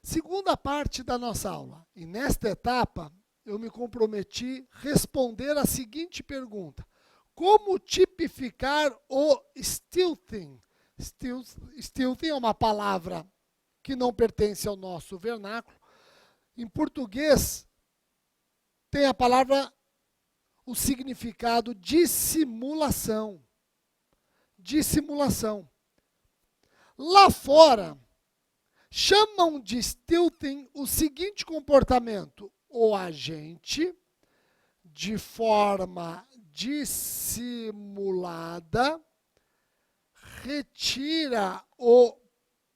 Segunda parte da nossa aula. E nesta etapa, eu me comprometi a responder a seguinte pergunta. Como tipificar o stealthing? Stealthing é uma palavra que não pertence ao nosso vernáculo. Em português, tem a palavra, o significado dissimulação. Dissimulação. Lá fora, chamam de stealthing o seguinte comportamento. O agente, de forma dissimulada, retira o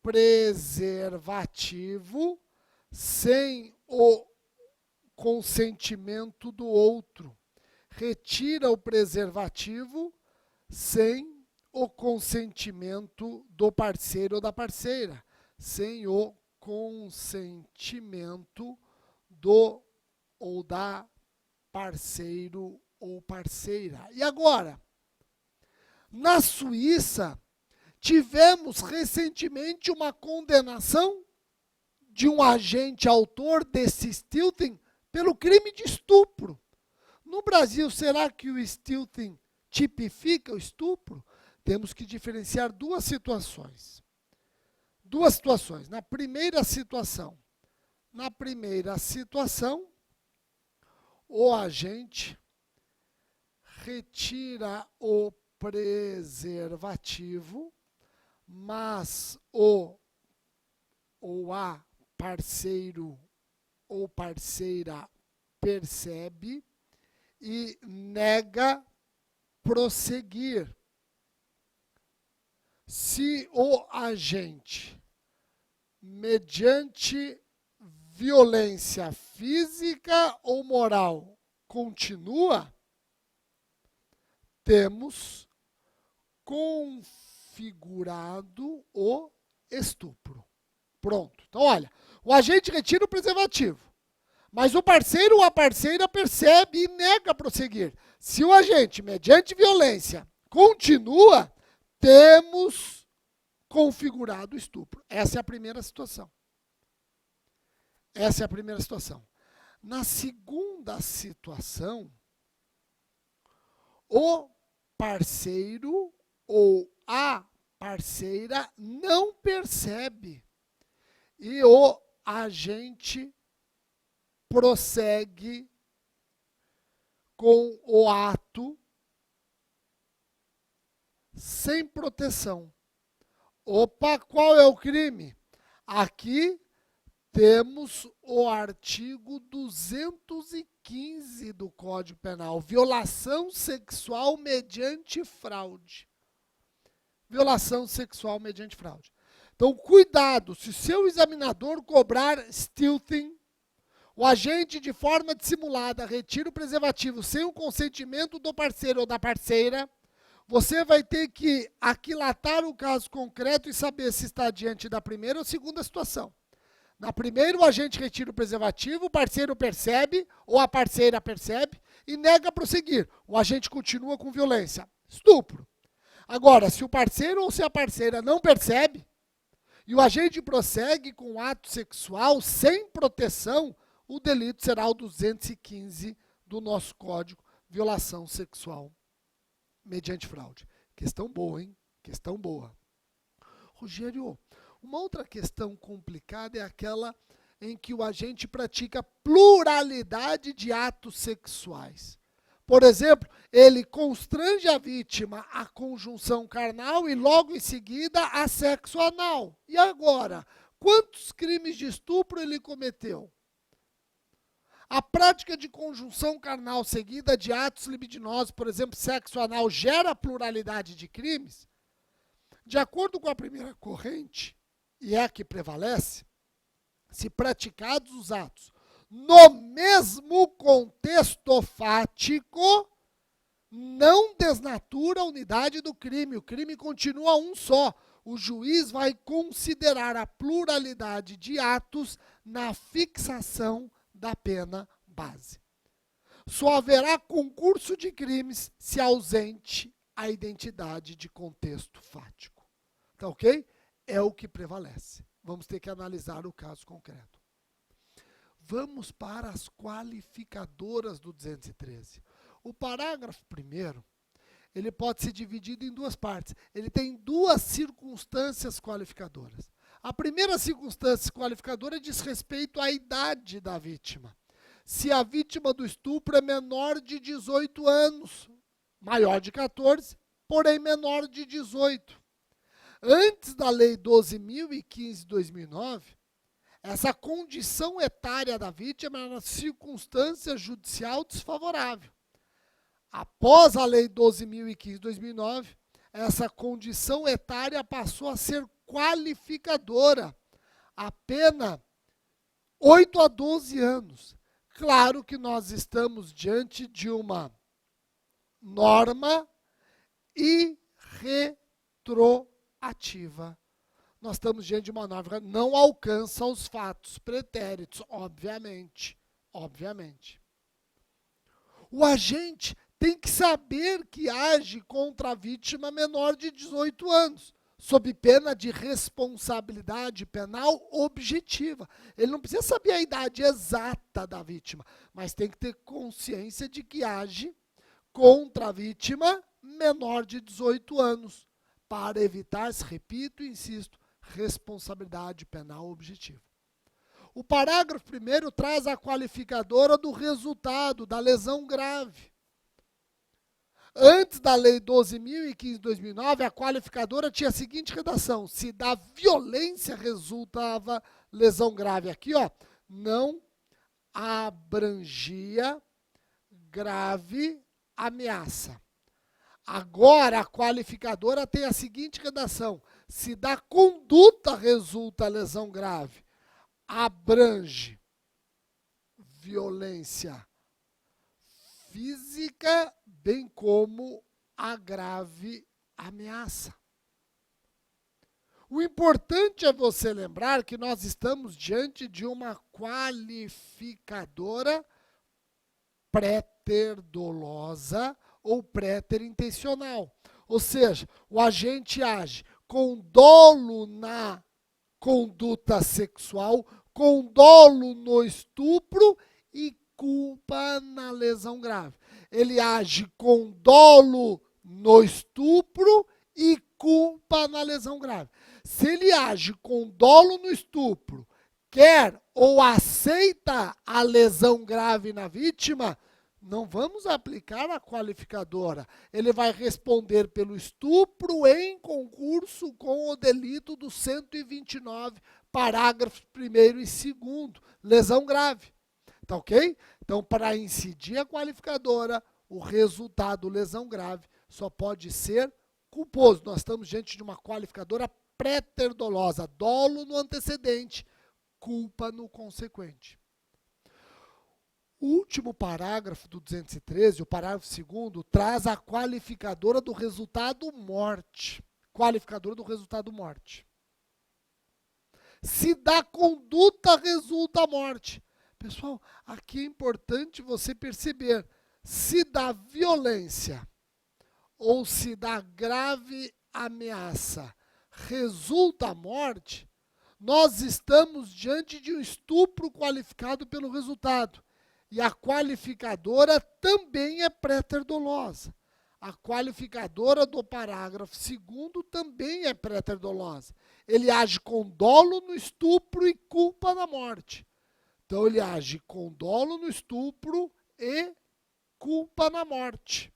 preservativo sem o consentimento do outro. Retira o preservativo sem o consentimento do parceiro ou da parceira. Sem o consentimento do ou da parceiro ou parceira. E agora? Na Suíça, tivemos recentemente uma condenação de um agente autor desse stealthing pelo crime de estupro. No Brasil, será que o stealthing tipifica o estupro? Temos que diferenciar duas situações. Na primeira situação, o agente retira o preservativo, mas o ou a parceiro ou parceira percebe e nega prosseguir. Se o agente, mediante violência física ou moral, continua, temos configurado o estupro. Pronto. Então, olha, o agente retira o preservativo, mas o parceiro ou a parceira percebe e nega prosseguir. Se o agente, mediante violência, continua, temos configurado o estupro. Essa é a primeira situação. Na segunda situação, o parceiro ou a parceira não percebe e o agente prossegue com o ato sem proteção. Opa, qual é o crime? Aqui temos o artigo 215 do Código Penal, violação sexual mediante fraude. Violação sexual mediante fraude. Então, cuidado, se seu examinador cobrar stealthing, o agente de forma dissimulada retira o preservativo sem o consentimento do parceiro ou da parceira, você vai ter que aquilatar o caso concreto e saber se está diante da primeira ou segunda situação. Na primeira, o agente retira o preservativo, o parceiro percebe, ou a parceira percebe, e nega prosseguir. O agente continua com violência. Estupro. Agora, se o parceiro ou se a parceira não percebe, e o agente prossegue com o ato sexual sem proteção, o delito será o 215 do nosso Código, violação sexual mediante fraude. Questão boa, hein? Questão boa. Rogério, uma outra questão complicada é aquela em que o agente pratica pluralidade de atos sexuais. Por exemplo, ele constrange a vítima à conjunção carnal e logo em seguida a sexo anal. E agora, quantos crimes de estupro ele cometeu? A prática de conjunção carnal seguida de atos libidinosos, por exemplo, sexo anal, gera pluralidade de crimes? De acordo com a primeira corrente, e é a que prevalece, se praticados os atos no mesmo contexto fático, não desnatura a unidade do crime. O crime continua um só. O juiz vai considerar a pluralidade de atos na fixação da pena base. Só haverá concurso de crimes se ausente a identidade de contexto fático. Tá ok? É o que prevalece. Vamos ter que analisar o caso concreto. Vamos para as qualificadoras do 213. O parágrafo primeiro, ele pode ser dividido em duas partes. Ele tem duas circunstâncias qualificadoras. A primeira circunstância qualificadora diz respeito à idade da vítima. Se a vítima do estupro é menor de 18 anos, maior de 14, porém menor de 18. Antes da Lei 12.015 de 2009, essa condição etária da vítima era uma circunstância judicial desfavorável. Após a Lei 12.015 de 2009, essa condição etária passou a ser qualificadora, apenas 8 a 12 anos. Claro que nós estamos diante de uma norma irretroativa. Nós estamos diante de uma norma que não alcança os fatos pretéritos, obviamente. O agente tem que saber que age contra a vítima menor de 18 anos, sob pena de responsabilidade penal objetiva. Ele não precisa saber a idade exata da vítima, mas tem que ter consciência de que age contra a vítima menor de 18 anos, para evitar, repito e insisto, responsabilidade penal objetiva. O parágrafo 1º traz a qualificadora do resultado da lesão grave. Antes da Lei 12.015 de 2009, a qualificadora tinha a seguinte redação: se da violência resultava lesão grave. Aqui, ó, não abrangia grave ameaça. Agora, a qualificadora tem a seguinte redação: se da conduta resulta lesão grave, abrange violência física, bem como a grave ameaça. O importante é você lembrar que nós estamos diante de uma qualificadora pré-ter-dolosa ou pré-ter-intencional. Ou seja, o agente age com dolo na conduta sexual, com dolo no estupro e culpa na lesão grave. Ele age com dolo no estupro e culpa na lesão grave. Se ele age com dolo no estupro, quer ou aceita a lesão grave na vítima, não vamos aplicar a qualificadora. Ele vai responder pelo estupro em concurso com o delito do 129, parágrafos 1º e 2º, lesão grave. Tá ok? Então, para incidir a qualificadora, o resultado lesão grave só pode ser culposo. Nós estamos diante de uma qualificadora pré-ter-dolosa, dolo no antecedente, culpa no consequente. O último parágrafo do 213, o parágrafo 2º, traz a qualificadora do resultado morte. Qualificadora do resultado morte. Se da conduta resulta a morte. Pessoal, aqui é importante você perceber, se da violência ou se da grave ameaça resulta a morte, nós estamos diante de um estupro qualificado pelo resultado. E a qualificadora também é pré-ter-dolosa. A qualificadora do parágrafo 2º também é pré-ter-dolosa. Ele age com dolo no estupro e culpa na morte. Então, ele age com dolo no estupro e culpa na morte.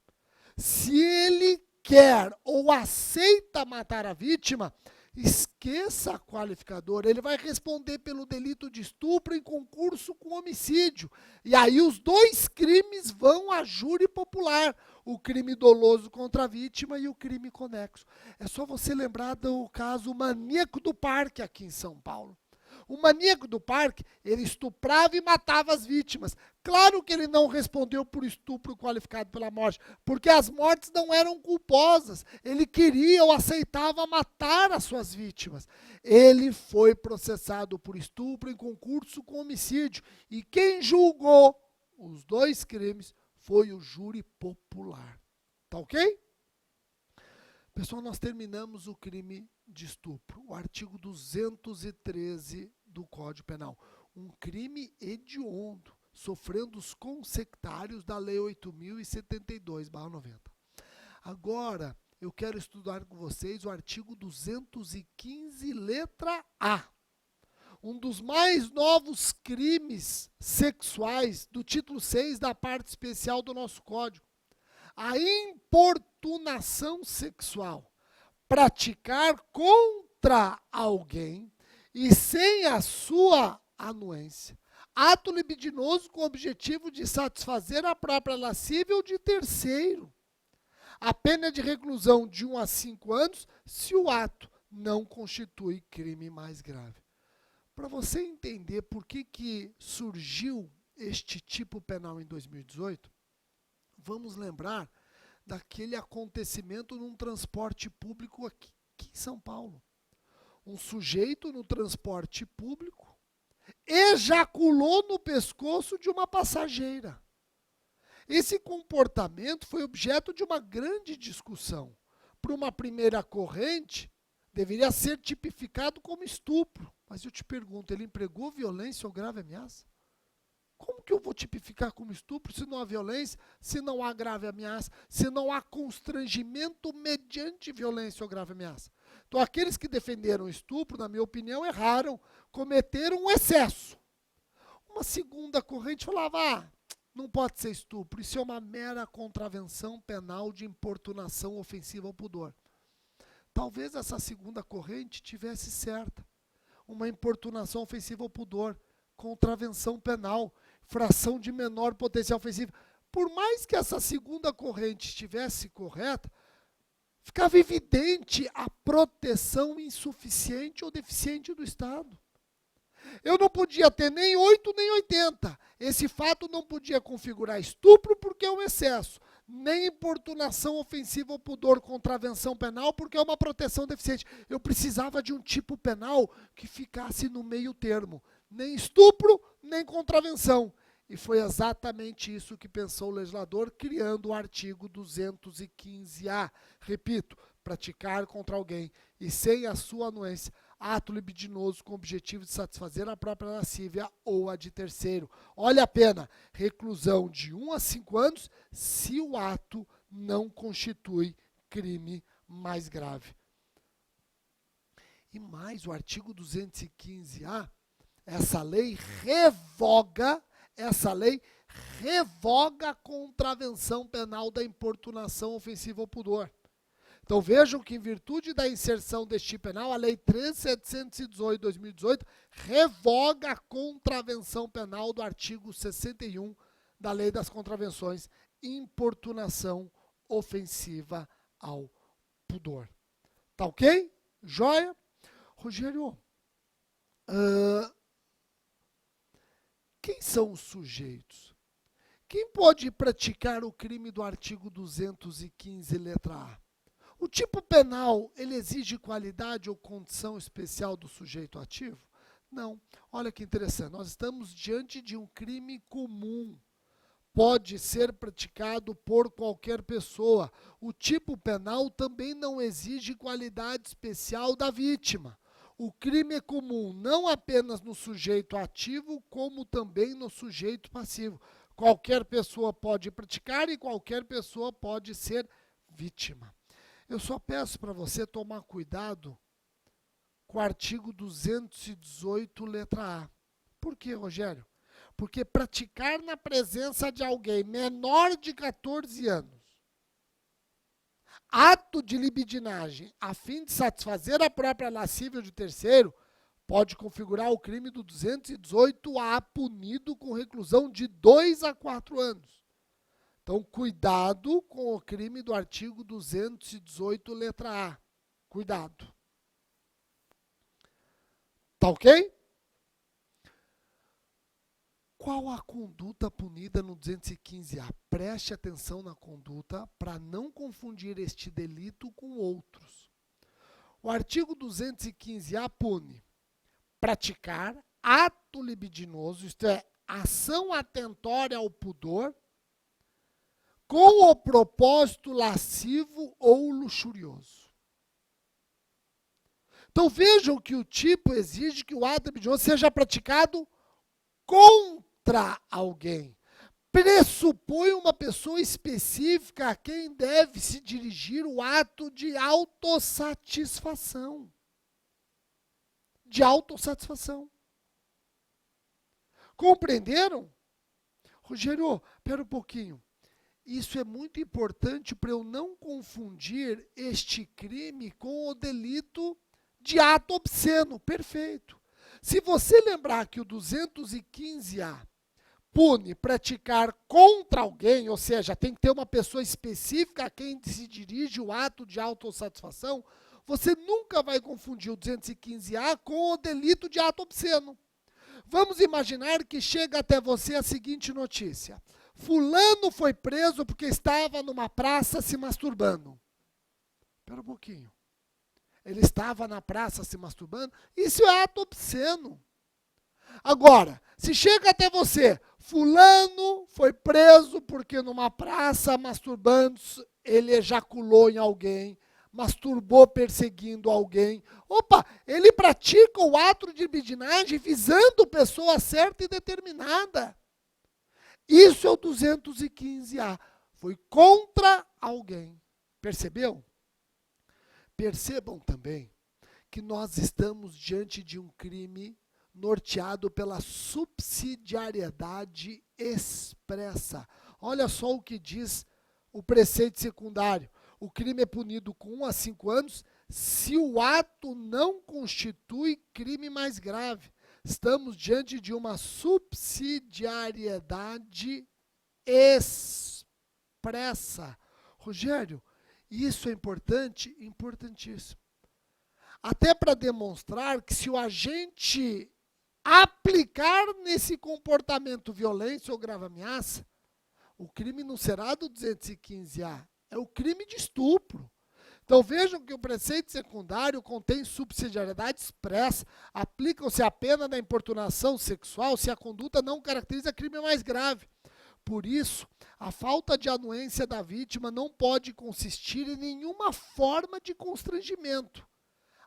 Se ele quer ou aceita matar a vítima, esqueça a qualificadora. Ele vai responder pelo delito de estupro em concurso com homicídio. E aí os dois crimes vão a júri popular. O crime doloso contra a vítima e o crime conexo. É só você lembrar do caso Maníaco do Parque aqui em São Paulo. O maníaco do parque, ele estuprava e matava as vítimas. Claro que ele não respondeu por estupro qualificado pela morte, porque as mortes não eram culposas. Ele queria ou aceitava matar as suas vítimas. Ele foi processado por estupro em concurso com homicídio. E quem julgou os dois crimes foi o júri popular. Tá ok? Pessoal, nós terminamos o crime de estupro, o artigo 213 do Código Penal. Um crime hediondo, sofrendo os consectários da Lei 8.072/90. Agora, eu quero estudar com vocês o artigo 215, letra A. Um dos mais novos crimes sexuais do título 6 da parte especial do nosso Código. A importunação sexual. Praticar contra alguém e sem a sua anuência. Ato libidinoso com o objetivo de satisfazer a própria lascívia ou de terceiro. A pena é de reclusão de 1 a 5 anos se o ato não constitui crime mais grave. Para você entender por que surgiu este tipo penal em 2018, vamos lembrar daquele acontecimento num transporte público aqui em São Paulo. Um sujeito no transporte público ejaculou no pescoço de uma passageira. Esse comportamento foi objeto de uma grande discussão. Para uma primeira corrente, deveria ser tipificado como estupro. Mas eu te pergunto, ele empregou violência ou grave ameaça? Como que eu vou tipificar como estupro se não há violência, se não há grave ameaça, se não há constrangimento mediante violência ou grave ameaça? Então, aqueles que defenderam o estupro, na minha opinião, erraram, cometeram um excesso. Uma segunda corrente falava, não pode ser estupro, isso é uma mera contravenção penal de importunação ofensiva ao pudor. Talvez essa segunda corrente tivesse certa. Uma importunação ofensiva ao pudor, contravenção penal, fração de menor potencial ofensivo. Por mais que essa segunda corrente estivesse correta, ficava evidente a proteção insuficiente ou deficiente do Estado. Eu não podia ter nem 8 nem 80. Esse fato não podia configurar estupro porque é um excesso, nem importunação ofensiva ao pudor, contravenção penal, porque é uma proteção deficiente. Eu precisava de um tipo penal que ficasse no meio termo, nem estupro, nem contravenção. E foi exatamente isso que pensou o legislador, criando o artigo 215-A. Repito, praticar contra alguém e sem a sua anuência, ato libidinoso com o objetivo de satisfazer a própria lascívia ou a de terceiro. Olha a pena, reclusão de 1 a 5 anos se o ato não constitui crime mais grave. E mais, o artigo 215-A, essa lei revoga a contravenção penal da importunação ofensiva ao pudor. Então vejam que em virtude da inserção deste tipo penal, a Lei 13.718 de 2018 revoga a contravenção penal do artigo 61 da Lei das Contravenções, importunação ofensiva ao pudor. Tá ok? Joia? Rogério, quem são os sujeitos? Quem pode praticar o crime do artigo 215, letra A? O tipo penal, ele exige qualidade ou condição especial do sujeito ativo? Não. Olha que interessante, nós estamos diante de um crime comum. Pode ser praticado por qualquer pessoa. O tipo penal também não exige qualidade especial da vítima. O crime é comum não apenas no sujeito ativo, como também no sujeito passivo. Qualquer pessoa pode praticar e qualquer pessoa pode ser vítima. Eu só peço para você tomar cuidado com o artigo 218, letra A. Por quê, Rogério? Porque praticar na presença de alguém menor de 14 anos, ato de libidinagem, a fim de satisfazer a própria lascívia de terceiro, pode configurar o crime do 218-A, punido com reclusão de 2 a 4 anos. Então, cuidado com o crime do artigo 218, letra A. Cuidado. Tá ok? Qual a conduta punida no 215-A? Preste atenção na conduta para não confundir este delito com outros. O artigo 215-A pune praticar ato libidinoso, isto é, ação atentória ao pudor, com o propósito lascivo ou luxurioso. Então vejam que o tipo exige que o ato libidinoso seja praticado contra alguém. Pressupõe uma pessoa específica a quem deve se dirigir o ato de autossatisfação. De autossatisfação. Compreenderam? Rogério, espera um pouquinho. Isso é muito importante para eu não confundir este crime com o delito de ato obsceno. Perfeito. Se você lembrar que o 215A pune praticar contra alguém, ou seja, tem que ter uma pessoa específica a quem se dirige o ato de autossatisfação, você nunca vai confundir o 215A com o delito de ato obsceno. Vamos imaginar que chega até você a seguinte notícia. Fulano foi preso porque estava numa praça se masturbando. Espera um pouquinho. Ele estava na praça se masturbando? Isso é ato obsceno. Agora, se chega até você, fulano foi preso porque numa praça masturbando, ele ejaculou em alguém, masturbou perseguindo alguém. Opa, ele pratica o ato de libidinagem visando pessoa certa e determinada. Isso é o 215A. Foi contra alguém. Percebeu? Percebam também que nós estamos diante de um crime norteado pela subsidiariedade expressa. Olha só o que diz o preceito secundário. O crime é punido com 1 a 5 anos se o ato não constitui crime mais grave. Estamos diante de uma subsidiariedade expressa. Rogério, isso é importante? Importantíssimo. Até para demonstrar que se o agente aplicar nesse comportamento violência ou grave ameaça, o crime não será do 215A, é o crime de estupro. Então vejam que o preceito secundário contém subsidiariedade expressa, aplicam-se a pena da importunação sexual se a conduta não caracteriza crime mais grave. Por isso, a falta de anuência da vítima não pode consistir em nenhuma forma de constrangimento,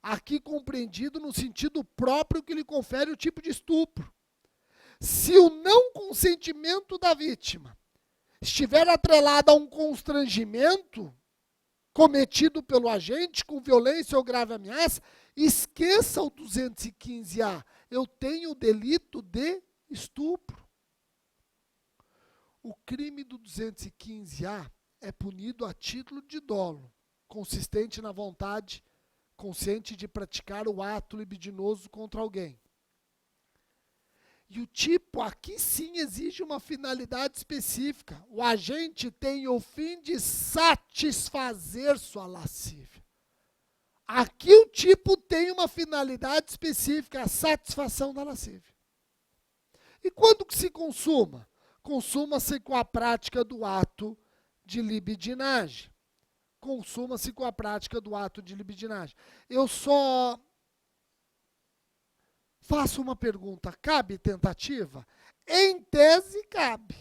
aqui compreendido no sentido próprio que lhe confere o tipo de estupro. Se o não consentimento da vítima estiver atrelado a um constrangimento cometido pelo agente com violência ou grave ameaça, esqueça o 215A. Eu tenho o delito de estupro. O crime do 215A é punido a título de dolo, consistente na vontade consciente de praticar o ato libidinoso contra alguém. E o tipo aqui sim exige uma finalidade específica. O agente tem o fim de satisfazer sua lascívia. Aqui o tipo tem uma finalidade específica, a satisfação da lascívia. E quando que se consuma? Consuma-se com a prática do ato de libidinagem. Consuma-se com a prática do ato de libidinagem. Eu só faço uma pergunta, cabe tentativa? Em tese, cabe.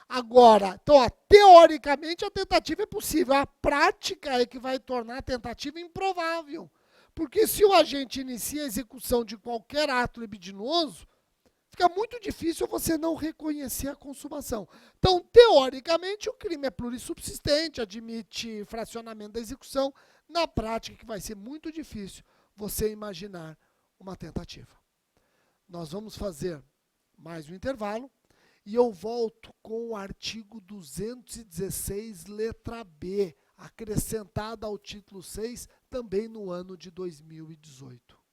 Agora, então, teoricamente a tentativa é possível, a prática é que vai tornar a tentativa improvável. Porque se o agente inicia a execução de qualquer ato libidinoso, fica muito difícil você não reconhecer a consumação. Então, teoricamente, o crime é plurissubsistente, admite fracionamento da execução. Na prática, que vai ser muito difícil você imaginar uma tentativa. Nós vamos fazer mais um intervalo e eu volto com o artigo 216, letra B, acrescentada ao título 6, também no ano de 2018.